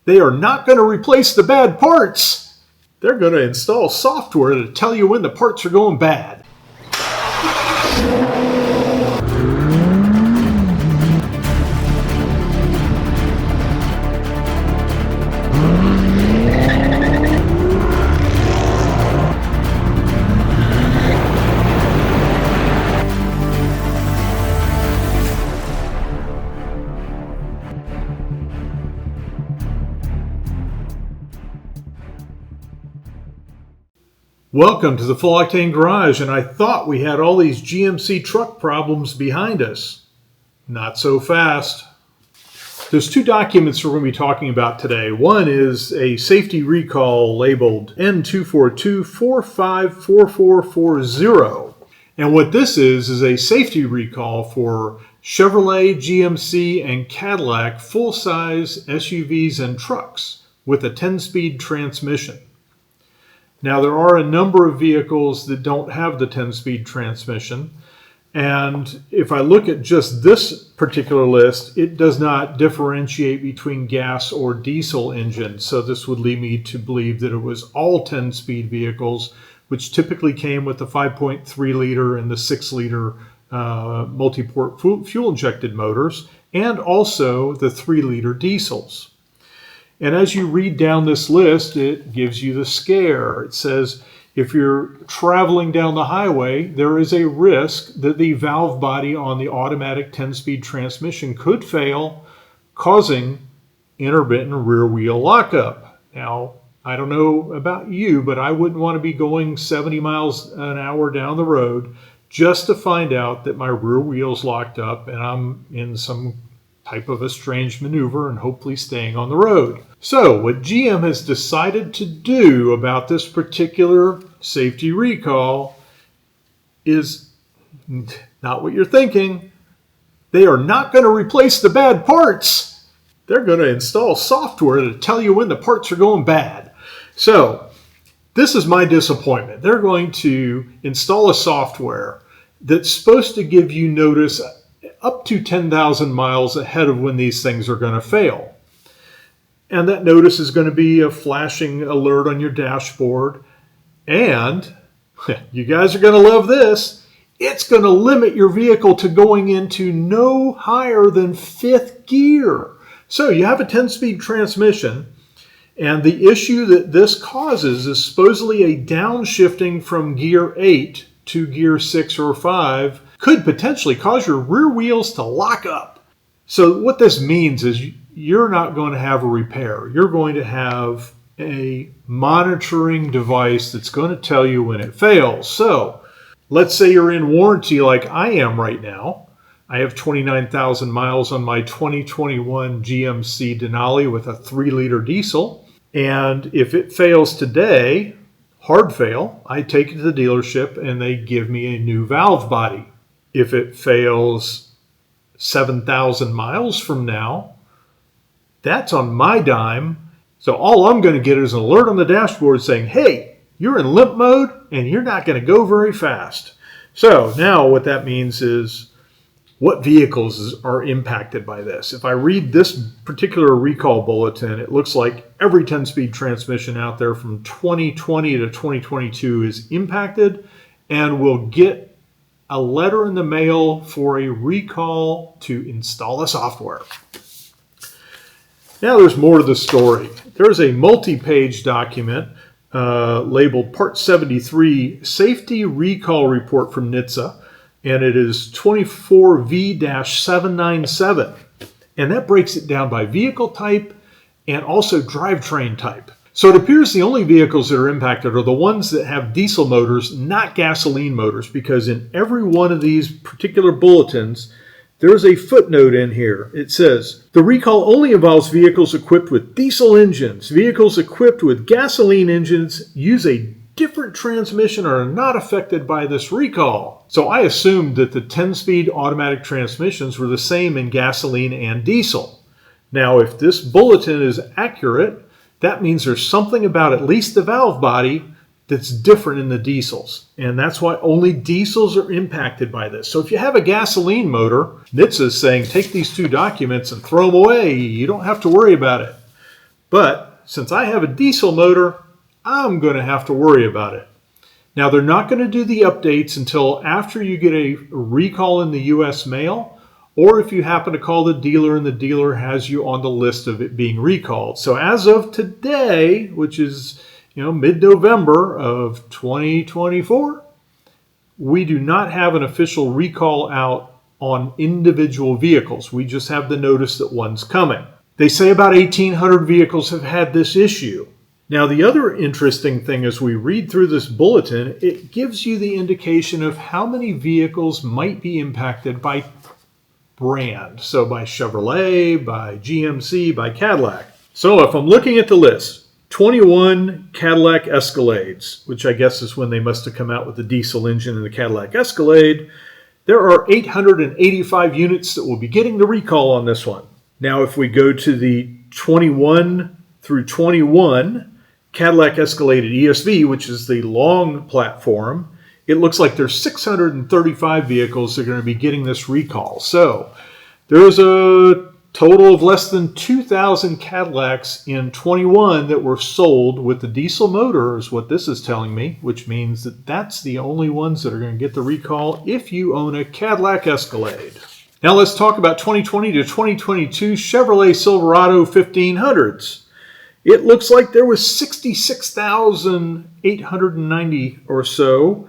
They are not going to replace the bad parts. They're going to install software to tell you when the parts are going bad. Welcome to the Full Octane Garage, and I thought we had all these GMC truck problems behind us. Not so fast. There's two documents we're going to be talking about today. One is a safety recall labeled N242454440. And what this is a safety recall for Chevrolet, GMC, and Cadillac full-size SUVs and trucks with a 10-speed transmission. Now, there are a number of vehicles that don't have the 10-speed transmission, and if I look at just this particular list, it does not differentiate between gas or diesel engines, so this would lead me to believe that it was all 10-speed vehicles, which typically came with the 5.3-liter and the 6-liter multi-port fuel-injected motors, and also the 3-liter diesels. And as you read down this list, it gives you the scare. It says if you're traveling down the highway, there is a risk that the valve body on the automatic 10-speed transmission could fail, causing intermittent rear wheel lockup. Now, I don't know about you, but I wouldn't want to be going 70 miles an hour down the road just to find out that my rear wheel's locked up and I'm in some type of a strange maneuver and hopefully staying on the road. So what GM has decided to do about this particular safety recall is not what you're thinking. They are not going to replace the bad parts. They're going to install software to tell you when the parts are going bad. So this is my disappointment. They're going to install a software that's supposed to give you notice up to 10,000 miles ahead of when these things are going to fail. And that notice is going to be a flashing alert on your dashboard. And you guys are going to love this. It's going to limit your vehicle to going into no higher than 5th gear. So you have a 10-speed transmission, and the issue that this causes is supposedly a downshifting from gear 8 to gear 6 or 5 could potentially cause your rear wheels to lock up. So what this means is you're not going to have a repair. You're going to have a monitoring device that's going to tell you when it fails. So let's say you're in warranty like I am right now. I have 29,000 miles on my 2021 GMC Denali with a 3-liter diesel. And if it fails today, hard fail, I take it to the dealership and they give me a new valve body. If it fails 7,000 miles from now, that's on my dime. So all I'm going to get is an alert on the dashboard saying, hey, you're in limp mode and you're not going to go very fast. So now what that means is what vehicles are impacted by this. If I read this particular recall bulletin, it looks like every 10-speed transmission out there from 2020 to 2022 is impacted and will get a letter in the mail for a recall to install a software. Now there's more to the story. There's a multi-page document labeled Part 73 Safety Recall Report from NHTSA, and it is 24V-797. And that breaks it down by vehicle type and also drivetrain type. So it appears the only vehicles that are impacted are the ones that have diesel motors, not gasoline motors, because in every one of these particular bulletins, there's a footnote in here. It says, the recall only involves vehicles equipped with diesel engines. Vehicles equipped with gasoline engines use a different transmission and are not affected by this recall. So I assumed that the 10-speed automatic transmissions were the same in gasoline and diesel. Now, if this bulletin is accurate, that means there's something about at least the valve body that's different in the diesels. And that's why only diesels are impacted by this. So if you have a gasoline motor, NHTSA is saying take these two documents and throw them away. You don't have to worry about it. But since I have a diesel motor, I'm going to have to worry about it. Now, they're not going to do the updates until after you get a recall in the U.S. mail, or if you happen to call the dealer and the dealer has you on the list of it being recalled. So as of today, which is mid-November of 2024, we do not have an official recall out on individual vehicles. We just have the notice that one's coming. They say about 1,800 vehicles have had this issue. Now, the other interesting thing as we read through this bulletin, it gives you the indication of how many vehicles might be impacted by brand. So by Chevrolet, by GMC, by Cadillac. So if I'm looking at the list, 21 Cadillac Escalades, which I guess is when they must have come out with the diesel engine in the Cadillac Escalade, there are 885 units that will be getting the recall on this one. Now, if we go to the 21 through 21 Cadillac Escalade ESV, which is the long platform, it looks like there's 635 vehicles that are going to be getting this recall. So there's a total of less than 2,000 Cadillacs in 21 that were sold with the diesel motor, is what this is telling me, which means that that's the only ones that are going to get the recall if you own a Cadillac Escalade. Now let's talk about 2020 to 2022 Chevrolet Silverado 1500s. It looks like there was 66,890 or so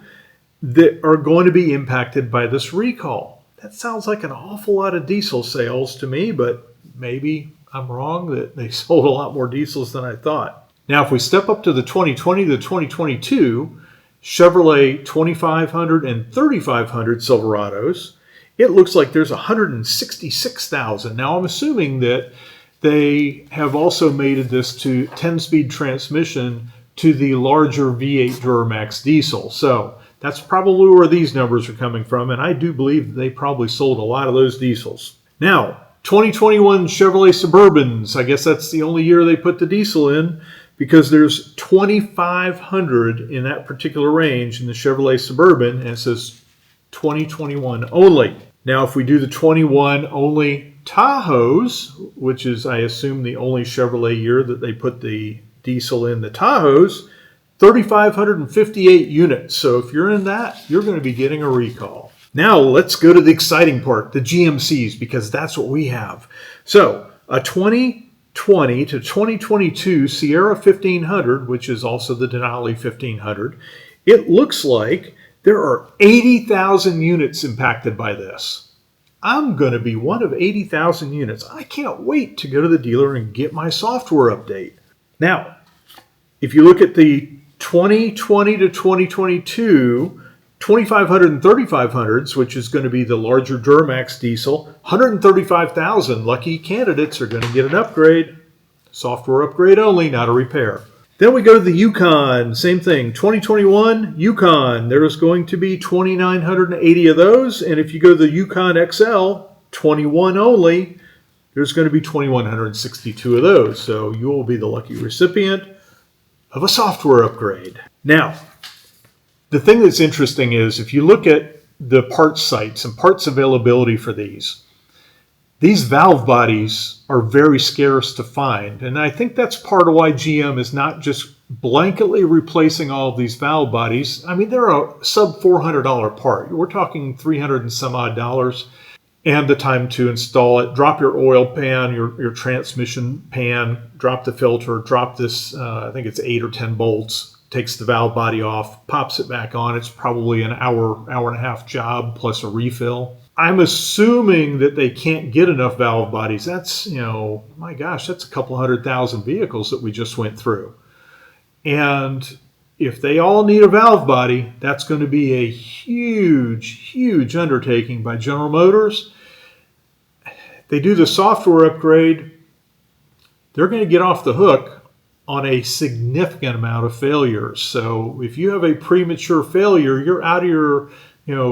that are going to be impacted by this recall. That sounds like an awful lot of diesel sales to me, but maybe I'm wrong that they sold a lot more diesels than I thought. Now, if we step up to the 2020 to 2022 Chevrolet 2500 and 3500 Silverados, it looks like there's 166,000. Now, I'm assuming that they have also mated this to 10-speed transmission to the larger V8 Duramax diesel. So that's probably where these numbers are coming from, and I do believe that they probably sold a lot of those diesels. Now, 2021 Chevrolet Suburbans, I guess that's the only year they put the diesel in, because there's 2,500 in that particular range in the Chevrolet Suburban, and it says 2021 only. Now, if we do the 21 only Tahoes, which is, I assume, the only Chevrolet year that they put the diesel in the Tahoes, 3,558 units. So if you're in that, you're going to be getting a recall. Now let's go to the exciting part, the GMCs, because that's what we have. So a 2020 to 2022 Sierra 1500, which is also the Denali 1500, it looks like there are 80,000 units impacted by this. I'm going to be one of 80,000 units. I can't wait to go to the dealer and get my software update. Now, if you look at the 2020 to 2022 2500 and 3500s, which is going to be the larger Duramax diesel, 135,000 lucky candidates are going to get an upgrade. Software upgrade only, not a repair. Then we go to the Yukon, same thing, 2021 Yukon, there's going to be 2,980 of those, and if you go to the Yukon XL, 21 only, there's going to be 2,162 of those, so you will be the lucky recipient of a software upgrade. Now, the thing that's interesting is if you look at the parts sites and parts availability for these valve bodies are very scarce to find. And I think that's part of why GM is not just blanketly replacing all of these valve bodies. I mean, they're a sub $400 part. We're talking $300 and some odd dollars. And the time to install it. Drop your oil pan, your transmission pan, drop the filter, drop this, I think it's 8 or 10 bolts, takes the valve body off, pops it back on. It's probably an hour and a half job plus a refill. I'm assuming that they can't get enough valve bodies. That's, my gosh, that's a couple 100,000 vehicles that we just went through. And if they all need a valve body, that's going to be a huge, huge undertaking by General Motors. They do the software upgrade, they're going to get off the hook on a significant amount of failures. So if you have a premature failure, you're out of your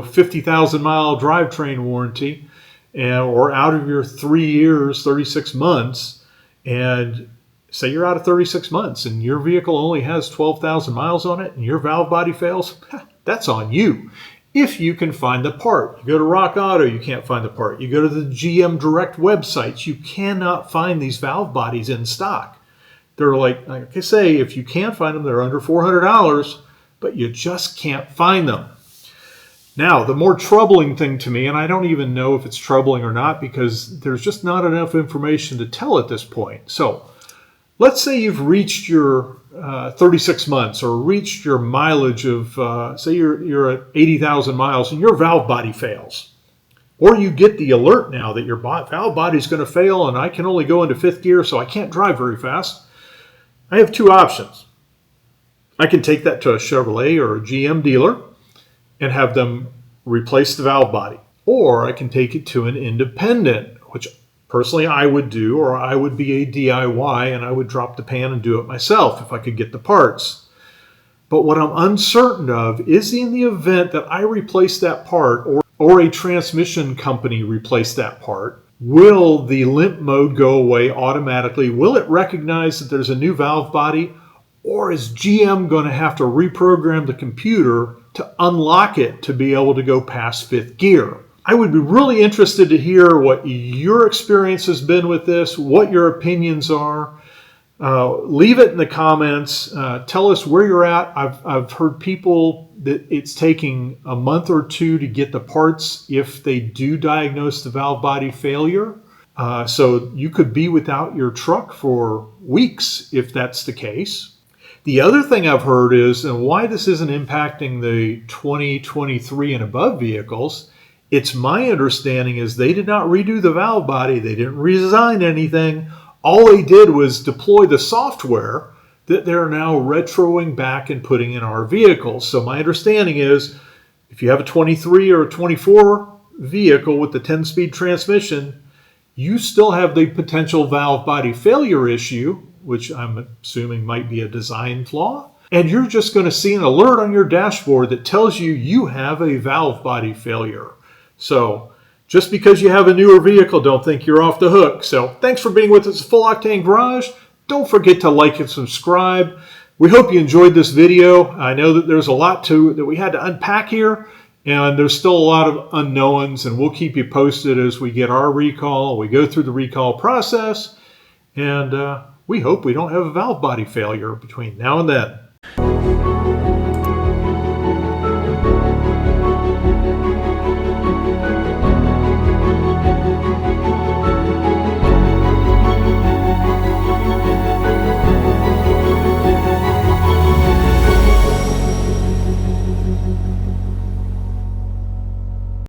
50,000 mile drivetrain warranty or out of your 3 years, 36 months. And say you're out of 36 months and your vehicle only has 12,000 miles on it and your valve body fails, that's on you. If you can find the part. You go to Rock Auto, you can't find the part. You go to the GM Direct websites, you cannot find these valve bodies in stock. They're like I say, if you can find them, they're under $400, but you just can't find them. Now, the more troubling thing to me, and I don't even know if it's troubling or not because there's just not enough information to tell at this point. So let's say you've reached your 36 months or reached your mileage of, say you're at 80,000 miles and your valve body fails. Or you get the alert now that your valve body is going to fail and I can only go into fifth gear, so I can't drive very fast. I have two options. I can take that to a Chevrolet or a GM dealer and have them replace the valve body. Or I can take it to an independent, which personally I would do, or I would be a DIY and I would drop the pan and do it myself if I could get the parts. But what I'm uncertain of is in the event that I replace that part or a transmission company replace that part, will the limp mode go away automatically? Will it recognize that there's a new valve body? Or is GM going to have to reprogram the computer to unlock it to be able to go past fifth gear? I would be really interested to hear what your experience has been with this, what your opinions are. Leave it in the comments. Tell us where you're at. I've heard people that it's taking a month or two to get the parts if they do diagnose the valve body failure. So you could be without your truck for weeks if that's the case. The other thing I've heard is, and why this isn't impacting the 2023 and above vehicles, it's my understanding is they did not redo the valve body. They didn't redesign anything. All they did was deploy the software that they're now retroing back and putting in our vehicles. So my understanding is if you have a 23 or a 24 vehicle with the 10-speed transmission, you still have the potential valve body failure issue, which I'm assuming might be a design flaw. And you're just going to see an alert on your dashboard that tells you you have a valve body failure. So just because you have a newer vehicle, don't think you're off the hook. So thanks for being with us at Full Octane Garage. Don't forget to like and subscribe. We hope you enjoyed this video. I know that there's a lot that we had to unpack here, and there's still a lot of unknowns, and we'll keep you posted as we get our recall. We go through the recall process, and we hope we don't have a valve body failure between now and then.